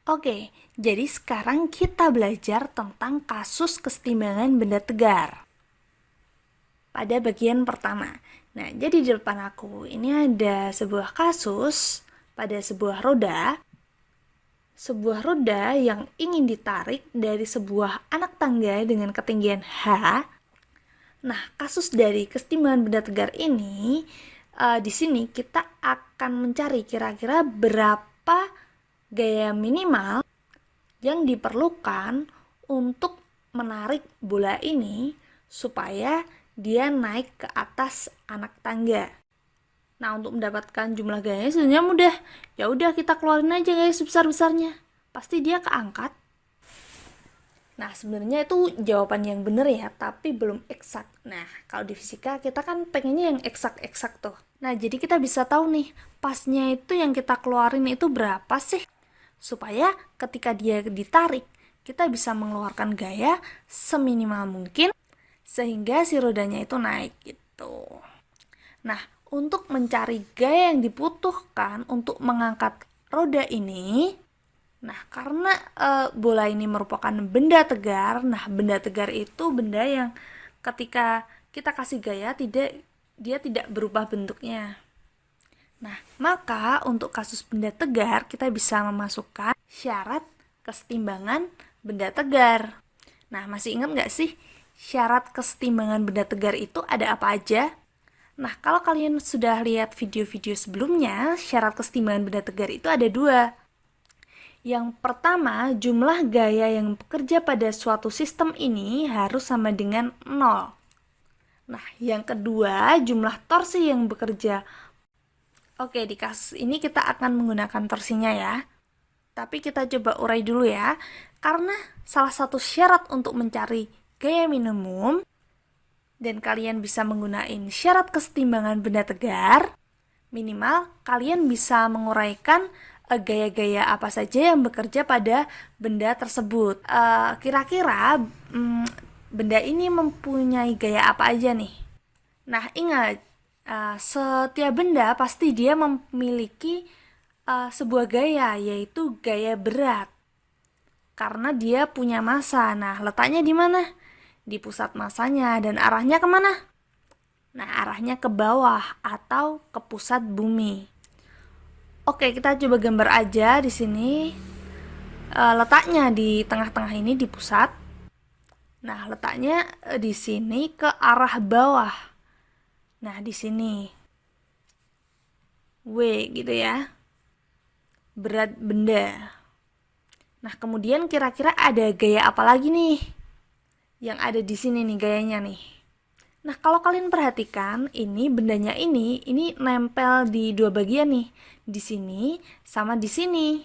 Oke, jadi sekarang kita belajar tentang kasus kesetimbangan benda tegar. Pada bagian pertama. Nah, jadi di depan aku ini ada sebuah kasus pada sebuah roda yang ingin ditarik dari sebuah anak tangga dengan ketinggian H. Nah, kasus dari kesetimbangan benda tegar ini, di sini kita akan mencari kira-kira berapa gaya minimal yang diperlukan untuk menarik bola ini supaya dia naik ke atas anak tangga. Nah, untuk mendapatkan jumlah gayanya sebenarnya mudah. Ya udah kita keluarin aja gaya sebesar-besarnya. Pasti dia keangkat. Nah, sebenarnya itu jawaban yang benar ya, tapi belum eksak. Nah, kalau di fisika kita kan pengennya yang eksak-eksak tuh. Nah, jadi kita bisa tahu nih, pasnya itu yang kita keluarin itu berapa sih? Supaya ketika dia ditarik, kita bisa mengeluarkan gaya seminimal mungkin sehingga si rodanya itu naik gitu. Nah, untuk mencari gaya yang dibutuhkan untuk mengangkat roda ini, nah, karena bola ini merupakan benda tegar, nah benda tegar itu benda yang ketika kita kasih gaya dia tidak berubah bentuknya. Nah, maka untuk kasus benda tegar kita bisa memasukkan syarat kesetimbangan benda tegar. Nah, masih ingat nggak sih syarat kesetimbangan benda tegar itu ada apa aja? Nah, kalau kalian sudah lihat video-video sebelumnya, syarat kesetimbangan benda tegar itu ada dua. Yang pertama, jumlah gaya yang bekerja pada suatu sistem ini harus sama dengan 0. Nah, yang kedua, jumlah torsi yang bekerja. Oke, di kasus ini kita akan menggunakan torsinya ya. Tapi kita coba urai dulu ya. Karena salah satu syarat untuk mencari gaya minimum, dan kalian bisa menggunakan syarat kesetimbangan benda tegar, minimal kalian bisa menguraikan gaya-gaya apa saja yang bekerja pada benda tersebut. Kira-kira benda ini mempunyai gaya apa aja nih? Nah, ingat, setiap benda pasti dia memiliki sebuah gaya, yaitu gaya berat. Karena dia punya massa. Nah, letaknya di mana? Di pusat massanya, dan arahnya kemana? Nah, arahnya ke bawah atau ke pusat bumi. Oke, kita coba gambar aja di sini. Letaknya di tengah-tengah ini di pusat. Nah, letaknya di sini ke arah bawah. Nah, di sini W gitu ya. Berat benda. Nah, kemudian kira-kira ada gaya apa lagi nih? Yang ada di sini nih gayanya nih. Nah, kalau kalian perhatikan, ini bendanya ini nempel di dua bagian nih. Di sini sama di sini.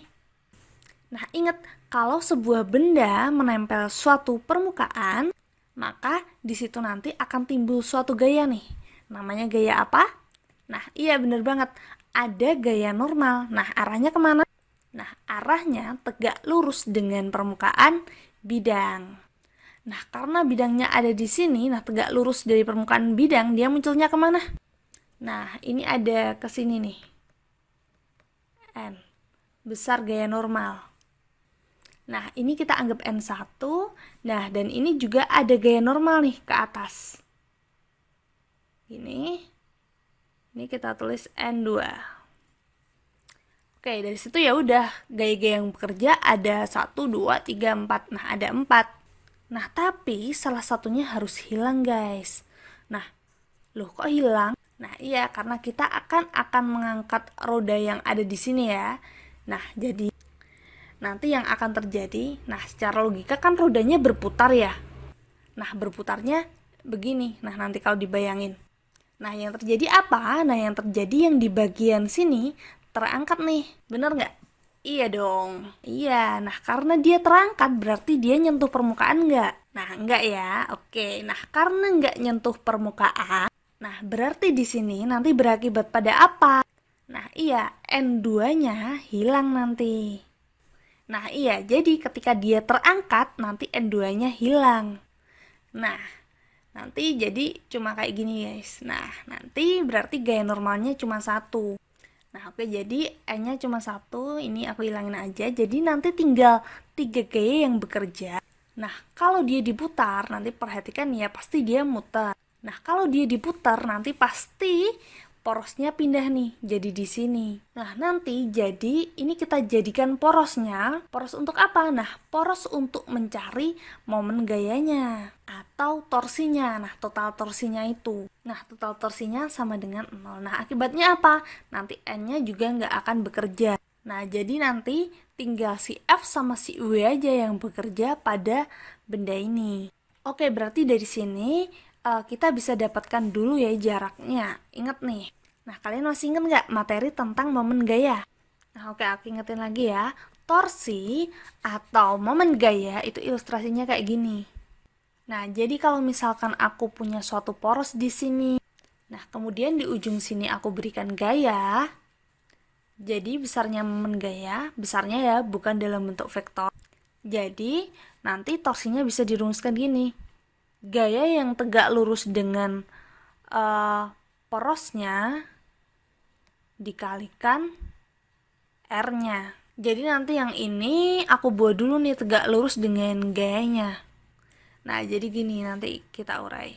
Nah, ingat, kalau sebuah benda menempel suatu permukaan, maka di situ nanti akan timbul suatu gaya nih. Namanya gaya apa? Nah, iya bener banget. Ada gaya normal. Nah, arahnya kemana? Nah, arahnya tegak lurus dengan permukaan bidang. Nah, karena bidangnya ada di sini, nah tegak lurus dari permukaan bidang, dia munculnya kemana? Nah, ini ada ke sini nih. N. Besar gaya normal. Nah, ini kita anggap N1. Nah, dan ini juga ada gaya normal nih ke atas. Ini kita tulis N2. Oke, dari situ ya udah, gaya-gaya yang bekerja ada 1, 2, 3, 4. Nah, ada 4. Nah, tapi salah satunya harus hilang, guys. Nah, loh kok hilang? Nah, iya, karena kita akan mengangkat roda yang ada di sini ya. Nah, jadi nanti yang akan terjadi, nah secara logika kan rodanya berputar ya. Nah, berputarnya begini. Nah, nanti kalau dibayangin. Nah, yang terjadi apa? Nah, yang terjadi yang di bagian sini terangkat nih. Bener nggak? Iya dong. Iya, nah karena dia terangkat berarti dia nyentuh permukaan nggak? Nah, nggak ya. Oke, nah karena nggak nyentuh permukaan, nah berarti di sini nanti berakibat pada apa? Nah, iya, N2-nya hilang nanti. Nah, iya, jadi ketika dia terangkat, nanti N2-nya hilang. Nah, nanti jadi cuma kayak gini, guys. Nah, nanti berarti gaya normalnya cuma 1. Nah, oke, jadi N-nya cuma satu, ini aku hilangin aja. Jadi nanti tinggal 3 gaya yang bekerja. Nah, kalau dia diputar, nanti perhatikan ya, pasti dia muter. Nah, kalau dia diputar, nanti pasti porosnya pindah nih, jadi di sini. Nah, nanti jadi ini kita jadikan porosnya. Poros untuk apa? Nah, poros untuk mencari momen gayanya atau torsinya. Nah, total torsinya itu. Nah, total torsinya sama dengan 0. Nah, akibatnya apa? Nanti N-nya juga nggak akan bekerja. Nah, jadi nanti tinggal si F sama si W aja yang bekerja pada benda ini. Oke, berarti dari sini kita bisa dapatkan dulu ya jaraknya. Ingat nih. Nah, kalian masih ingat nggak materi tentang momen gaya? Nah, oke, aku ingetin lagi ya. Torsi atau momen gaya itu ilustrasinya kayak gini. Nah, jadi kalau misalkan aku punya suatu poros di sini, nah kemudian di ujung sini aku berikan gaya, jadi besarnya momen gaya, besarnya ya bukan dalam bentuk vektor. Jadi nanti torsinya bisa dirumuskan gini. Gaya yang tegak lurus dengan porosnya dikalikan R-nya. Jadi nanti yang ini aku buat dulu nih tegak lurus dengan gayanya. Nah, jadi gini nanti kita urai.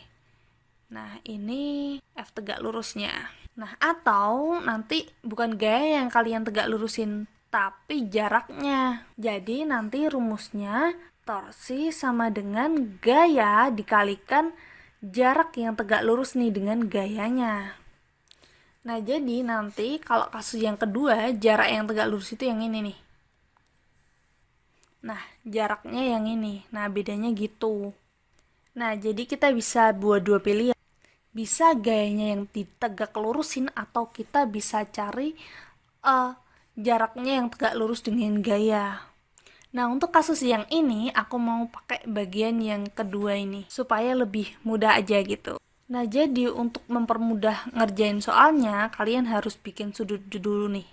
Nah, ini F tegak lurusnya. Nah, atau nanti bukan gaya yang kalian tegak lurusin, tapi jaraknya. Jadi nanti rumusnya torsi sama dengan gaya dikalikan jarak yang tegak lurus nih dengan gayanya. Nah, jadi nanti kalau kasus yang kedua, jarak yang tegak lurus itu yang ini nih. Nah, jaraknya yang ini. Nah, bedanya gitu. Nah, jadi kita bisa buat dua pilihan. Bisa gayanya yang ditegak lurusin atau kita bisa cari jaraknya yang tegak lurus dengan gaya. Nah, untuk kasus yang ini aku mau pakai bagian yang kedua ini supaya lebih mudah aja gitu. Nah, jadi untuk mempermudah ngerjain soalnya, kalian harus bikin sudut dulu nih.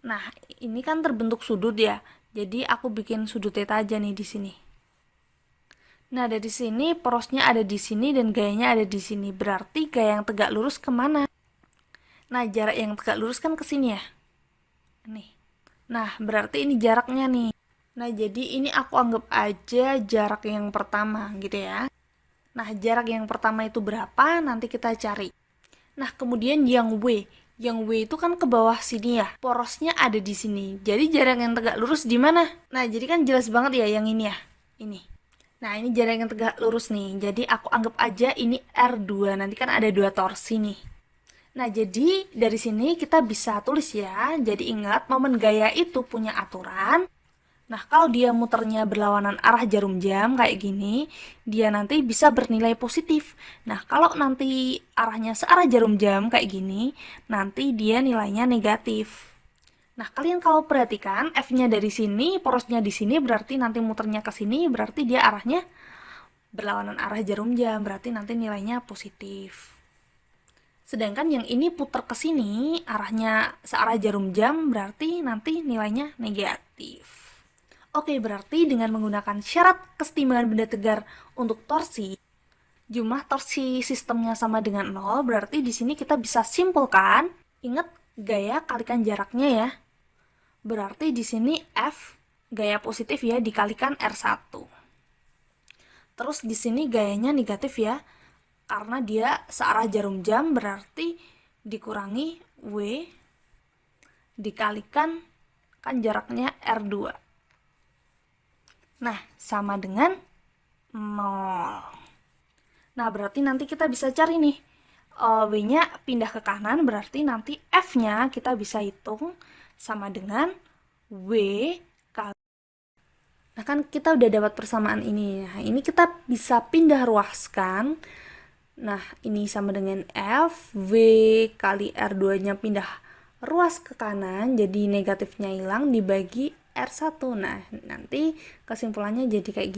Nah, ini kan terbentuk sudut ya. Jadi aku bikin sudut theta aja nih di sini. Nah, dari sini porosnya ada di sini dan gayanya ada di sini. Berarti gaya yang tegak lurus kemana? Nah, jarak yang tegak lurus kan ke sini ya. Nih. Nah, berarti ini jaraknya nih. Nah, jadi ini aku anggap aja jarak yang pertama gitu ya. Nah, jarak yang pertama itu berapa? Nanti kita cari. Nah, kemudian yang W. Yang W itu kan ke bawah sini ya. Porosnya ada di sini. Jadi jarak yang tegak lurus di mana? Nah, jadi kan jelas banget ya yang ini ya. Ini. Nah, ini jarak yang tegak lurus nih. Jadi aku anggap aja ini R2. Nanti kan ada 2 torsi nih. Nah, jadi dari sini kita bisa tulis ya. Jadi ingat, momen gaya itu punya aturan. Nah, kalau dia muternya berlawanan arah jarum jam kayak gini, dia nanti bisa bernilai positif. Nah, kalau nanti arahnya searah jarum jam kayak gini, nanti dia nilainya negatif. Nah, kalian kalau perhatikan F-nya dari sini, porosnya di sini, berarti nanti muternya ke sini, berarti dia arahnya berlawanan arah jarum jam, berarti nanti nilainya positif. Sedangkan yang ini putar ke sini, arahnya searah jarum jam, berarti nanti nilainya negatif. Oke, berarti dengan menggunakan syarat kesetimbangan benda tegar untuk torsi, jumlah torsi sistemnya sama dengan 0, berarti di sini kita bisa simpulkan, ingat gaya kalikan jaraknya ya. Berarti di sini F gaya positif ya dikalikan R1. Terus di sini gayanya negatif ya, karena dia searah jarum jam, berarti dikurangi W dikalikan kan jaraknya R2. Nah, sama dengan 0. Nah, berarti nanti kita bisa cari nih. W-nya pindah ke kanan, berarti nanti F-nya kita bisa hitung sama dengan W kali. Nah, kan kita udah dapat persamaan ini. Nah, ini kita bisa pindah ruaskan. Nah, ini sama dengan F, W kali R2-nya pindah ruas ke kanan, jadi negatifnya hilang dibagi R1. Nah, nanti kesimpulannya jadi kayak gini.